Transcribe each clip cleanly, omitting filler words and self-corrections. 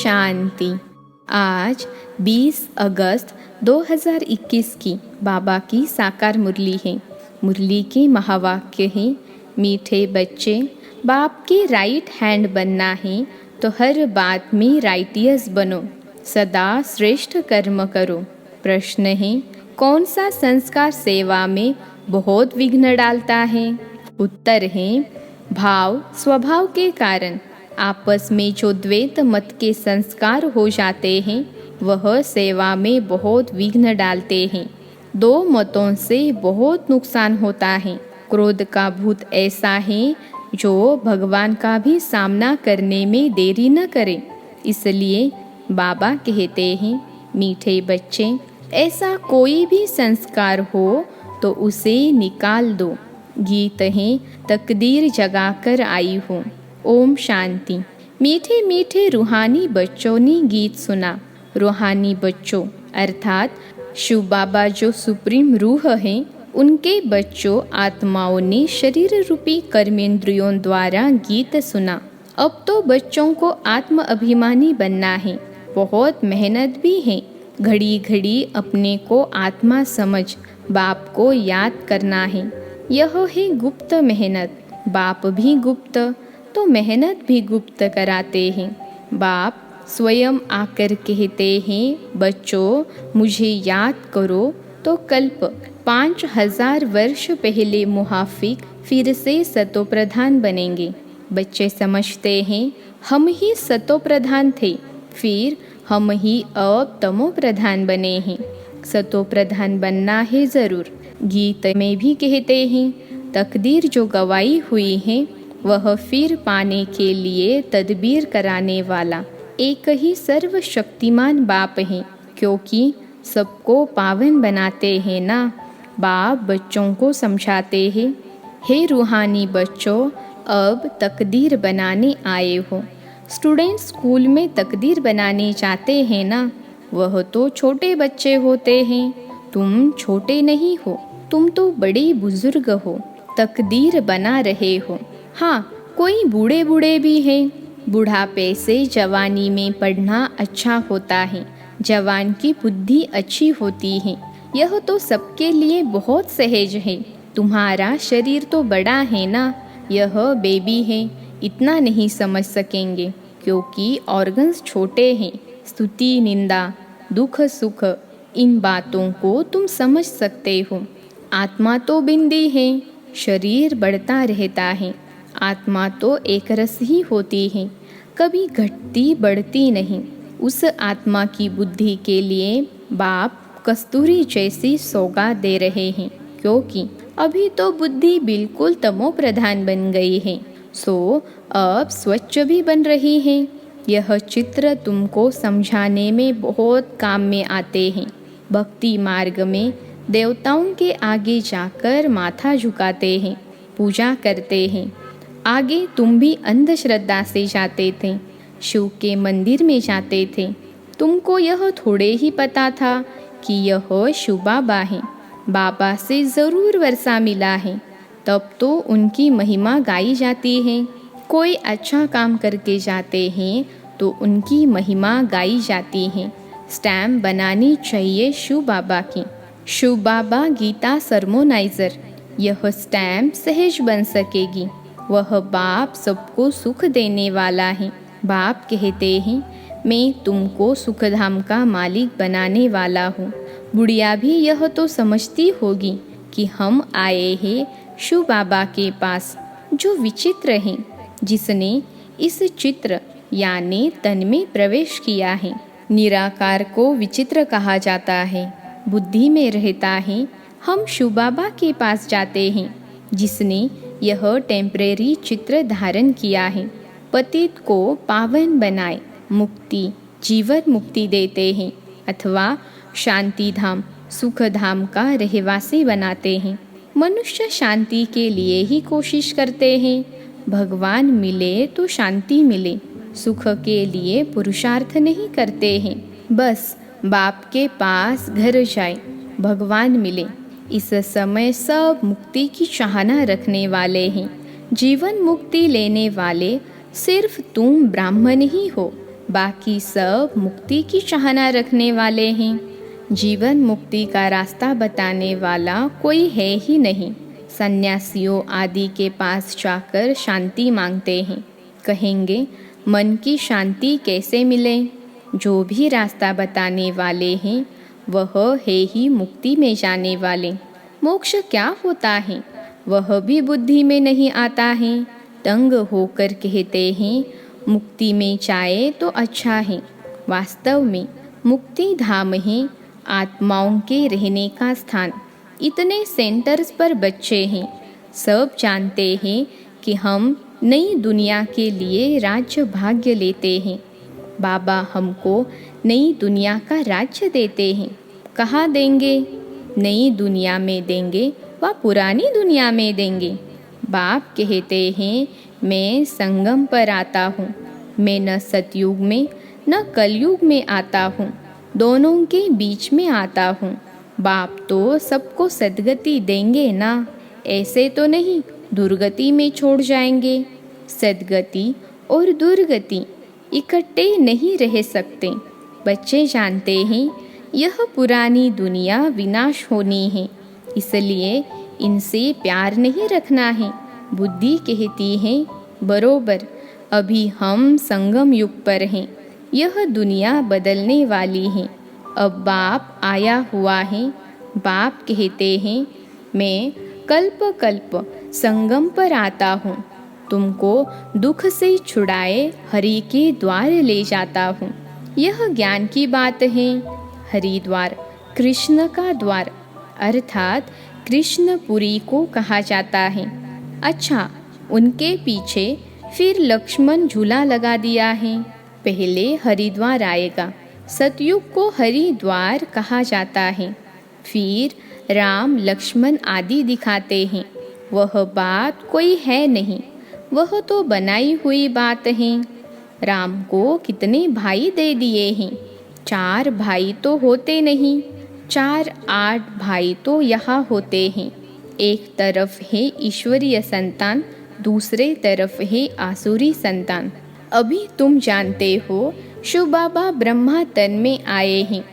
शांति। आज 20 अगस्त 2021 की बाबा की साकार मुरली है। मुरली के महावाक्य है, मीठे बच्चे, बाप के राइट हैंड बनना है तो हर बात में राइटियस बनो, सदा श्रेष्ठ कर्म करो। प्रश्न है, कौन सा संस्कार सेवा में बहुत विघ्न डालता है? उत्तर है, भाव स्वभाव के कारण आपस में जो द्वैत मत के संस्कार हो जाते हैं वह सेवा में बहुत विघ्न डालते हैं। दो मतों से बहुत नुकसान होता है। क्रोध का भूत ऐसा है जो भगवान का भी सामना करने में देरी न करे। इसलिए बाबा कहते हैं, मीठे बच्चे, ऐसा कोई भी संस्कार हो तो उसे निकाल दो। गीत है, तकदीर जगाकर आई हूँ। ओम शांति। मीठे मीठे रूहानी बच्चों ने गीत सुना। रूहानी बच्चों अर्थात शिव बाबा जो सुप्रीम रूह हैं, उनके बच्चों आत्माओं ने शरीर रूपी कर्मेंद्रियों द्वारा गीत सुना। अब तो बच्चों को आत्म अभिमानी बनना है। बहुत मेहनत भी है। घड़ी घड़ी अपने को आत्मा समझ बाप को याद करना है। यह है गुप्त मेहनत। बाप भी गुप्त तो मेहनत भी गुप्त कराते हैं। बाप स्वयं आकर कहते हैं, बच्चों मुझे याद करो तो कल्प 5000 वर्ष पहले मुहाफिक फिर से सतोप्रधान बनेंगे। बच्चे समझते हैं हम ही सतोप्रधान थे, फिर हम ही अब तमोप्रधान बने हैं। सतोप्रधान बनना है ज़रूर। गीत में भी कहते हैं, तकदीर जो गवाई हुई है वह फिर पाने के लिए तदबीर कराने वाला एक ही सर्वशक्तिमान बाप है, क्योंकि सबको पावन बनाते हैं ना। बाप बच्चों को समझाते हैं, हे रूहानी बच्चों, अब तकदीर बनाने आए हो। स्टूडेंट स्कूल में तकदीर बनाने जाते हैं ना, वह तो छोटे बच्चे होते हैं। तुम छोटे नहीं हो, तुम तो बड़े बुजुर्ग हो, तकदीर बना रहे हो। हाँ, कोई बूढ़े बूढ़े भी हैं। बुढ़ापे से जवानी में पढ़ना अच्छा होता है। जवान की बुद्धि अच्छी होती है। यह तो सबके लिए बहुत सहज है। तुम्हारा शरीर तो बड़ा है ना, यह बेबी है, इतना नहीं समझ सकेंगे क्योंकि ऑर्गन्स छोटे हैं। स्तुति, निंदा, दुख, सुख, इन बातों को तुम समझ सकते हो। आत्मा तो बिंदी है, शरीर बढ़ता रहता है। आत्मा तो एक रस ही होती है, कभी घटती बढ़ती नहीं। उस आत्मा की बुद्धि के लिए बाप कस्तूरी जैसी सौगात दे रहे हैं, क्योंकि अभी तो बुद्धि बिल्कुल तमो प्रधान बन गई है, सो अब स्वच्छ भी बन रही है। यह चित्र तुमको समझाने में बहुत काम में आते हैं। भक्ति मार्ग में देवताओं के आगे जाकर माथा झुकाते हैं, पूजा करते हैं। आगे तुम भी अंधश्रद्धा से जाते थे, शिव के मंदिर में जाते थे। तुमको यह थोड़े ही पता था कि यह शिव बाबा है। बाबा से ज़रूर वर्षा मिला है, तब तो उनकी महिमा गाई जाती है। कोई अच्छा काम करके जाते हैं तो उनकी महिमा गाई जाती है। स्टैम्प बनानी चाहिए शिव बाबा की। शिव बाबा गीता सरमोनाइज़र, यह स्टैम्प सहज बन सकेगी। वह बाप सबको सुख देने वाला है। बाप कहते हैं, मैं तुमको सुखधाम का मालिक बनाने वाला हूँ। बुढ़िया भी यह तो समझती होगी कि हम आए हैं शिव बाबा के पास, जो विचित्र हैं, जिसने इस चित्र यानी तन में प्रवेश किया है। निराकार को विचित्र कहा जाता है, बुद्धि में रहता है। हम शिव बाबा के पास जाते हैं, जिसने यह टेम्परेरी चित्र धारण किया है। पतित को पावन बनाए मुक्ति, जीवन मुक्ति देते हैं, अथवा शांति धाम, सुख धाम का रहवासी बनाते हैं। मनुष्य शांति के लिए ही कोशिश करते हैं। भगवान मिले तो शांति मिले, सुख के लिए पुरुषार्थ नहीं करते हैं। बस बाप के पास घर जाए, भगवान मिले। इस समय सब मुक्ति की चाहना रखने वाले हैं। जीवन मुक्ति लेने वाले सिर्फ तुम ब्राह्मण ही हो, बाकी सब मुक्ति की चाहना रखने वाले हैं। जीवन मुक्ति का रास्ता बताने वाला कोई है ही नहीं। सन्यासियों आदि के पास जाकर शांति मांगते हैं। कहेंगे मन की शांति कैसे मिले? जो भी रास्ता बताने वाले हैं वह है ही मुक्ति में जाने वाले। मोक्ष क्या होता है वह भी बुद्धि में नहीं आता है। तंग होकर कहते हैं मुक्ति में जाए तो अच्छा है। वास्तव में मुक्ति धाम है आत्माओं के रहने का स्थान। इतने सेंटर्स पर बच्चे हैं। सब जानते हैं कि हम नई दुनिया के लिए राज्य भाग्य लेते हैं। बाबा हमको नई दुनिया का राज्य देते हैं। कहाँ देंगे? नई दुनिया में देंगे व पुरानी दुनिया में देंगे। बाप कहते हैं मैं संगम पर आता हूँ। मैं न सतयुग में न कलयुग में आता हूँ, दोनों के बीच में आता हूँ। बाप तो सबको सद्गति देंगे ना, ऐसे तो नहीं दुर्गति में छोड़ जाएंगे। सद्गति और दुर्गति इकट्ठे नहीं रह सकते। बच्चे जानते हैं यह पुरानी दुनिया विनाश होनी है, इसलिए इनसे प्यार नहीं रखना है। बुद्धि कहती है बरोबर, अभी हम संगम युग पर हैं। यह दुनिया बदलने वाली है। अब बाप आया हुआ है। बाप कहते हैं मैं कल्प कल्प संगम पर आता हूँ। तुमको दुख से छुड़ाए हरि के द्वार ले जाता हूँ। यह ज्ञान की बात है। हरिद्वार कृष्ण का द्वार अर्थात कृष्णपुरी को कहा जाता है। अच्छा, उनके पीछे फिर लक्ष्मण झूला लगा दिया है। पहले हरिद्वार आएगा। सतयुग को हरिद्वार कहा जाता है। फिर राम लक्ष्मण आदि दिखाते हैं। वह बात कोई है नहीं, वह तो बनाई हुई बात है। राम को कितने भाई दे दिए हैं? 4 भाई तो होते नहीं, 4 8 भाई तो यहाँ होते हैं। एक तरफ है ईश्वरीय संतान, दूसरे तरफ है आसुरी संतान। अभी तुम जानते हो शिव बाबा ब्रह्मा तन में आए हैं।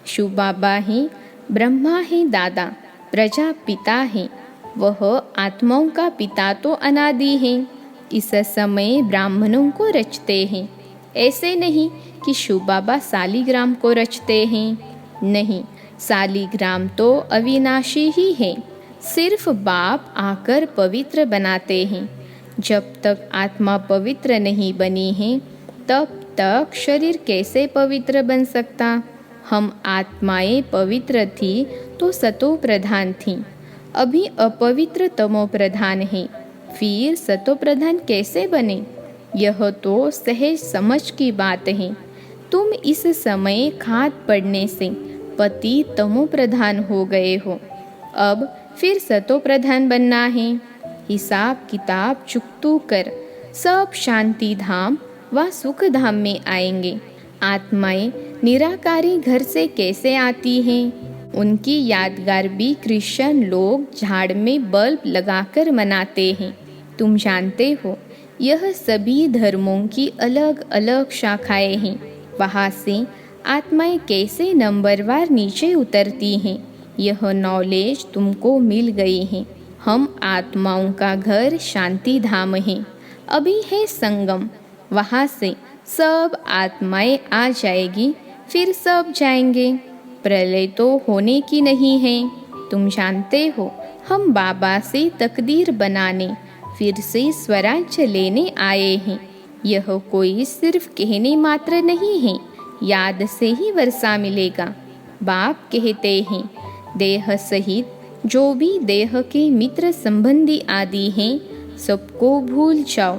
शिव बाबा हैं, ब्रह्मा हैं दादा, प्रजापिता हैं। वह आत्माओं का पिता तो अनादि हैं। इस समय ब्राह्मणों को रचते हैं। ऐसे नहीं कि शिव बाबा सालिग्राम को रचते हैं। नहीं, सालिग्राम तो अविनाशी ही है। सिर्फ बाप आकर पवित्र बनाते हैं। जब तक आत्मा पवित्र नहीं बनी है तब तक शरीर कैसे पवित्र बन सकता? हम आत्माएं पवित्र थी तो सतो प्रधान थी। अभी अपवित्र तमो प्रधान है। फिर सतो प्रधान कैसे बने? यह तो सहज समझ की बात है। तुम इस समय खाद पड़ने से पति तमो प्रधान हो गए हो। अब फिर सतो प्रधान बनना है। हिसाब किताब चुकतू कर सब शांति धाम व सुख धाम में आएंगे। आत्माएं निराकारी घर से कैसे आती हैं? उनकी यादगार भी क्रिश्चियन लोग झाड़ में बल्ब लगाकर मनाते हैं। तुम जानते हो यह सभी धर्मों की अलग अलग शाखाएं हैं। वहाँ से आत्माएं कैसे नंबरवार नीचे उतरती हैं, यह नॉलेज तुमको मिल गई है। हम आत्माओं का घर शांति धाम है। अभी है संगम, वहाँ से सब आत्माएं आ जाएगी, फिर सब जाएंगे। प्रलय तो होने की नहीं है। तुम जानते हो हम बाबा से तकदीर बनाने फिर से स्वराज्य लेने आए हैं। यह कोई सिर्फ कहने मात्र नहीं है, याद से ही वर्षा मिलेगा। बाप कहते हैं देह सहित जो भी देह के मित्र संबंधी आदि हैं सबको भूल जाओ।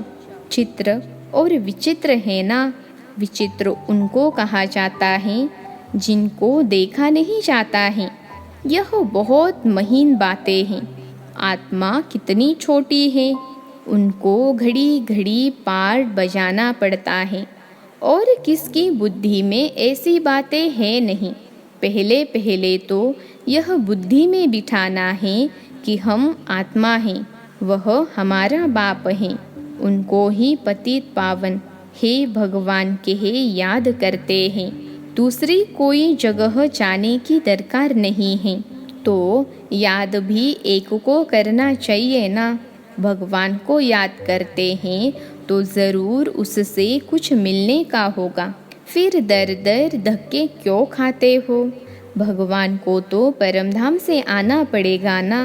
चित्र और विचित्र है ना? विचित्र उनको कहा जाता है जिनको देखा नहीं जाता है। यह बहुत महीन बातें हैं। आत्मा कितनी छोटी है, उनको घड़ी घड़ी पार्ट बजाना पड़ता है। और किसकी बुद्धि में ऐसी बातें हैं नहीं। पहले पहले तो यह बुद्धि में बिठाना है कि हम आत्मा हैं, वह हमारा बाप है। उनको ही पतित पावन हे भगवान के याद करते हैं, दूसरी कोई जगह जाने की दरकार नहीं है। तो याद भी एक को करना चाहिए ना। भगवान को याद करते हैं तो ज़रूर उससे कुछ मिलने का होगा, फिर दर दर धक्के क्यों खाते हो। भगवान को तो परमधाम से आना पड़ेगा ना।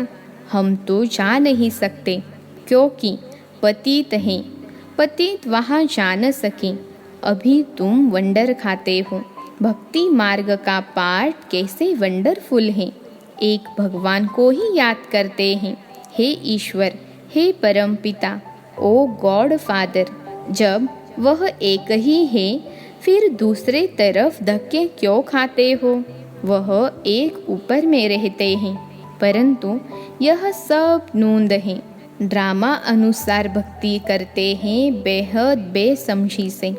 हम तो जा नहीं सकते क्योंकि पतित हैं। पतित वहाँ जा न सके। अभी तुम वंडर खाते हो। भक्ति मार्ग का पाठ कैसे वंडरफुल है। एक भगवान को ही याद करते हैं, हे ईश्वर, हे परम पिता, ओ गॉड फादर। जब वह एक ही है फिर दूसरे तरफ धक्के क्यों खाते हो। वह एक ऊपर में रहते हैं, परंतु यह सब नूंद है। ड्रामा अनुसार भक्ति करते हैं बेहद बेसमझी से।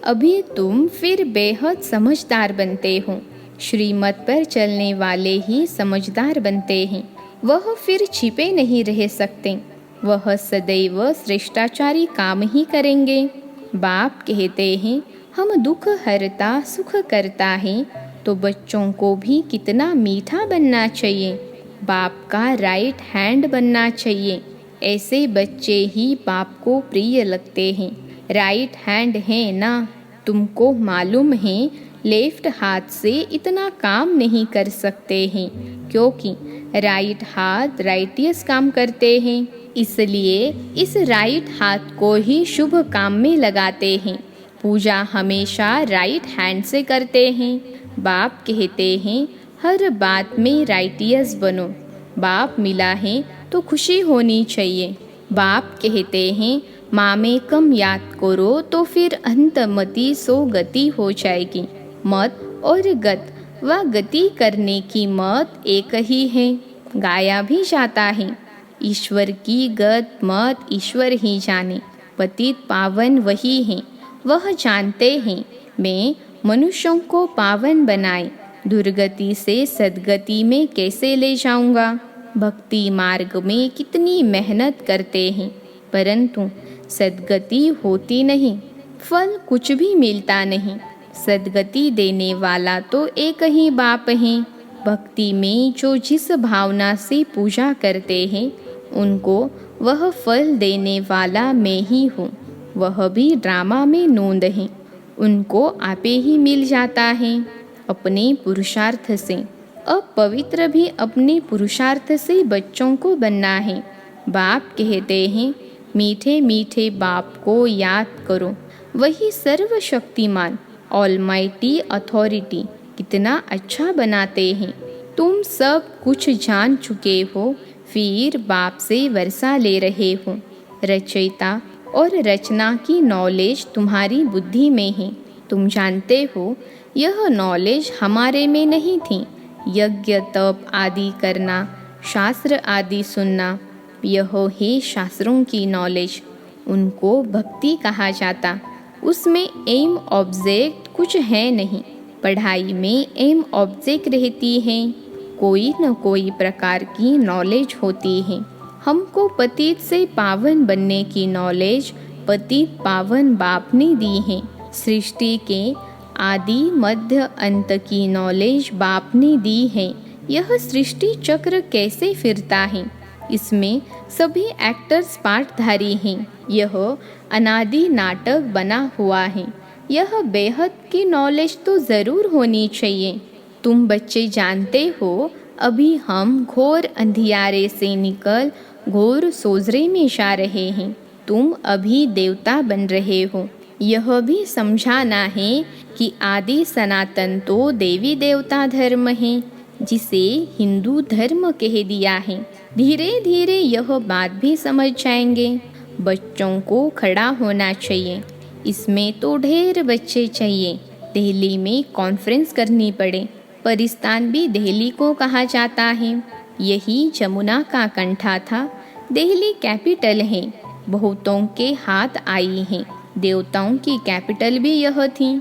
अभी तुम फिर बेहद समझदार बनते हो। श्रीमत पर चलने वाले ही समझदार बनते हैं। वह फिर छिपे नहीं रह सकते। वह सदैव श्रेष्ठाचारी काम ही करेंगे। बाप कहते हैं हम दुख हरता सुख करता है, तो बच्चों को भी कितना मीठा बनना चाहिए। बाप का राइट हैंड बनना चाहिए। ऐसे बच्चे ही बाप को प्रिय लगते हैं। राइट हैंड है ना। तुमको मालूम है लेफ्ट हाथ से इतना काम नहीं कर सकते हैं, क्योंकि राइट हाथ राइटियस काम करते हैं। इसलिए इस राइट हाथ को ही शुभ काम में लगाते हैं। पूजा हमेशा राइट हैंड से करते हैं। बाप कहते हैं हर बात में राइटियस बनो। बाप मिला है तो खुशी होनी चाहिए। बाप कहते हैं माँ में कम याद करो तो फिर अंतमति सो गति हो जाएगी। मत और गत व गति करने की मत एक ही है। गाया भी जाता है ईश्वर की गत मत ईश्वर ही जाने। पतित पावन वही है, वह जानते हैं। मैं मनुष्यों को पावन बनाए दुर्गति से सद्गति में कैसे ले जाऊंगा। भक्ति मार्ग में कितनी मेहनत करते हैं, परंतु सद्गति होती नहीं, फल कुछ भी मिलता नहीं। सद्गति देने वाला तो एक ही बाप है। भक्ति में जो जिस भावना से पूजा करते हैं उनको वह फल देने वाला मैं ही हूँ। वह भी ड्रामा में नोंद है, उनको आपे ही मिल जाता है अपने पुरुषार्थ से। अब पवित्र भी अपने पुरुषार्थ से बच्चों को बनना है। बाप कहते हैं मीठे मीठे बाप को याद करो, वही सर्वशक्तिमान ऑलमाइटी अथॉरिटी कितना अच्छा बनाते हैं। तुम सब कुछ जान चुके हो, फिर बाप से वर्षा ले रहे हो। रचयिता और रचना की नॉलेज तुम्हारी बुद्धि में है। तुम जानते हो यह नॉलेज हमारे में नहीं थी। यज्ञ तप आदि करना, शास्त्र आदि सुनना, यह है शास्त्रों की नॉलेज। उनको भक्ति कहा जाता। उसमें एम ऑब्जेक्ट कुछ है नहीं। पढ़ाई में एम ऑब्जेक्ट रहती है। कोई न कोई प्रकार की नॉलेज होती है। हमको पतित से पावन बनने की नॉलेज पतित पावन बाप ने दी है। सृष्टि के आदि मध्य अंत की नॉलेज बाप ने दी है। यह सृष्टि चक्र कैसे फिरता है, इसमें सभी एक्टर्स पार्टधारी हैं। यह अनादि नाटक बना हुआ है। यह बेहद की नॉलेज तो ज़रूर होनी चाहिए। तुम बच्चे जानते हो अभी हम घोर अंधियारे से निकल घोर सोजरे में जा रहे हैं। तुम अभी देवता बन रहे हो। यह भी समझाना है कि आदि सनातन तो देवी देवता धर्म है, जिसे हिंदू धर्म कह दिया है। धीरे धीरे यह बात भी समझ जाएंगे। बच्चों को खड़ा होना चाहिए। इसमें तो ढेर बच्चे चाहिए। दिल्ली में कॉन्फ्रेंस करनी पड़े। परिस्तान भी दिल्ली को कहा जाता है। यही जमुना का कंठा था। दिल्ली कैपिटल है। बहुतों के हाथ आई है। देवताओं की कैपिटल भी यह थी।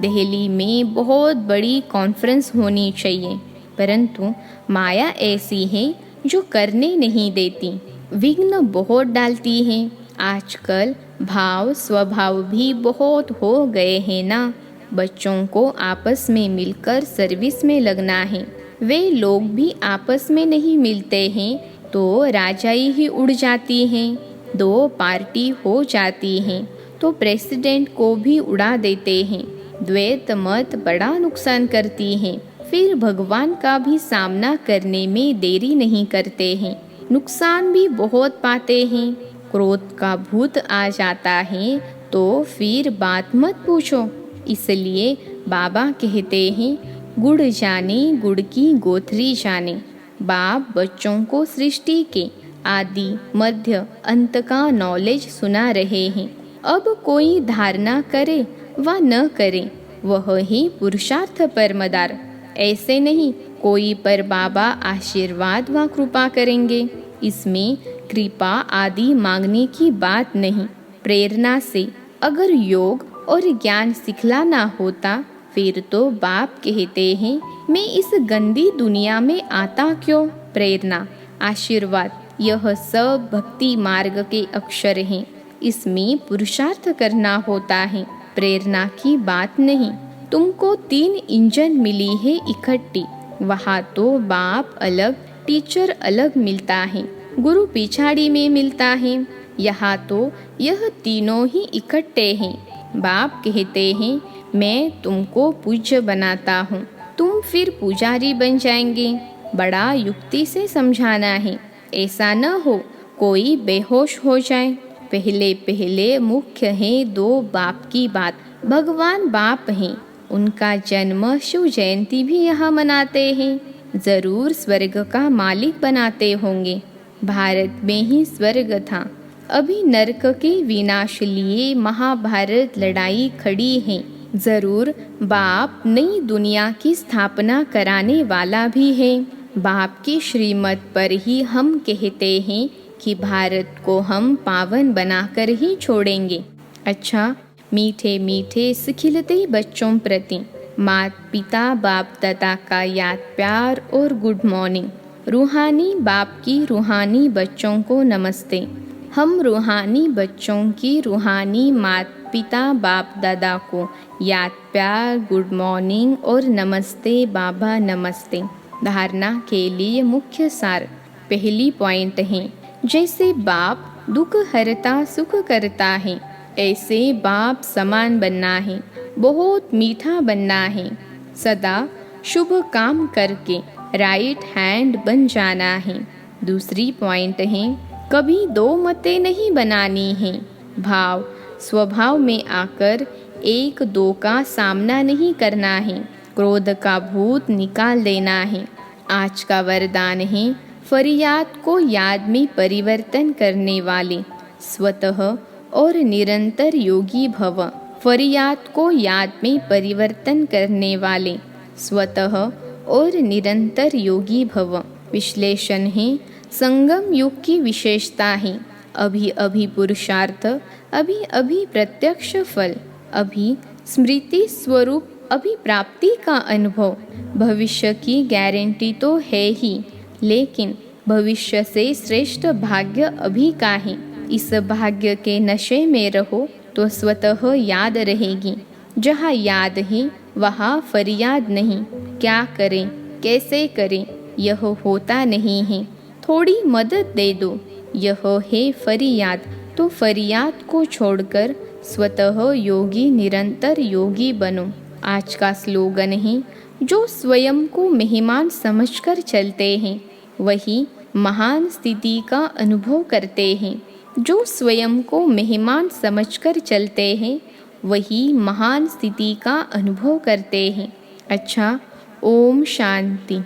दिल्ली में बहुत बड़ी कॉन्फ्रेंस होनी चाहिए, परंतु माया ऐसी है जो करने नहीं देती, विघ्न बहुत डालती है। आजकल भाव स्वभाव भी बहुत हो गए हैं ना। बच्चों को आपस में मिलकर सर्विस में लगना है। वे लोग भी आपस में नहीं मिलते हैं तो राजाई ही उड़ जाती हैं। दो पार्टी हो जाती हैं तो प्रेसिडेंट को भी उड़ा देते हैं। द्वैत मत बड़ा नुकसान करती हैं। फिर भगवान का भी सामना करने में देरी नहीं करते हैं, नुकसान भी बहुत पाते हैं। क्रोध का भूत आ जाता है तो फिर बात मत पूछो। इसलिए बाबा कहते हैं, गुड़ जाने गुड़ की गोथरी जाने। बाप बच्चों को सृष्टि के आदि मध्य अंत का नॉलेज सुना रहे हैं। अब कोई धारणा करे व न करे वह ही पुरुषार्थ परमदार। ऐसे नहीं कोई पर बाबा आशीर्वाद व कृपा करेंगे। इसमें कृपा आदि मांगने की बात नहीं। प्रेरणा से अगर योग और ज्ञान सिखलाना होता फिर तो बाप कहते हैं, मैं इस गंदी दुनिया में आता क्यों। प्रेरणा आशीर्वाद यह सब भक्ति मार्ग के अक्षर हैं। इसमें पुरुषार्थ करना होता है, प्रेरणा की बात नहीं। तुमको 3 इंजन मिली है इकट्ठी। वहाँ तो बाप अलग टीचर अलग मिलता है, गुरु पिछाड़ी में मिलता है। यहाँ तो यह तीनों ही इकट्ठे हैं। बाप कहते हैं, मैं तुमको पूज्य बनाता हूँ, तुम फिर पुजारी बन जाएंगे। बड़ा युक्ति से समझाना है, ऐसा न हो कोई बेहोश हो जाए। पहले पहले मुख्य है 2 बाप की बात। भगवान बाप हैं, उनका जन्म शिव जयंती भी यहाँ मनाते हैं। जरूर स्वर्ग का मालिक बनाते होंगे। भारत में ही स्वर्ग था, अभी नरक के विनाश लिए महाभारत लड़ाई खड़ी है। जरूर बाप नई दुनिया की स्थापना कराने वाला भी है। बाप की श्रीमत पर ही हम कहते हैं कि भारत को हम पावन बनाकर ही छोड़ेंगे। अच्छा, मीठे मीठे सिखिलते बच्चों प्रति माता पिता बाप दादा का याद प्यार और गुड मॉर्निंग। रूहानी बाप की रूहानी बच्चों को नमस्ते। हम रूहानी बच्चों की रूहानी माता पिता बाप दादा को याद प्यार गुड मॉर्निंग और नमस्ते बाबा नमस्ते। धारणा के लिए मुख्य सार। पहली पॉइंट है, जैसे बाप दुख हरता सुख करता है ऐसे बाप समान बनना है, बहुत मीठा बनना है। सदा शुभ काम करके राइट हैंड बन जाना है। दूसरी पॉइंट है, कभी 2 मतें नहीं बनानी है। भाव स्वभाव में आकर 1-2 का सामना नहीं करना है। क्रोध का भूत निकाल देना है। आज का वरदान है, फरियाद को याद में परिवर्तन करने वाले स्वतः और निरंतर योगी भव। फरियाद को याद में परिवर्तन करने वाले स्वतः और निरंतर योगी भव। विश्लेषण है, संगम युग की विशेषता है अभी अभी पुरुषार्थ, अभी अभी प्रत्यक्ष फल, अभी स्मृति स्वरूप, अभी प्राप्ति का अनुभव। भविष्य की गारंटी तो है ही, लेकिन भविष्य से श्रेष्ठ भाग्य अभी का है। इस भाग्य के नशे में रहो तो स्वतः याद रहेगी। जहाँ याद है वहाँ फरियाद नहीं। क्या करें कैसे करें यह होता नहीं है। थोड़ी मदद दे दो, यह है फरियाद। तो फरियाद को छोड़कर स्वतः योगी निरंतर योगी बनो। आज का स्लोगन है, जो स्वयं को मेहमान समझकर चलते हैं वही महान स्थिति का अनुभव करते हैं। जो स्वयं को मेहमान समझकर चलते हैं वही महान स्थिति का अनुभव करते हैं। अच्छा, ओम शांति।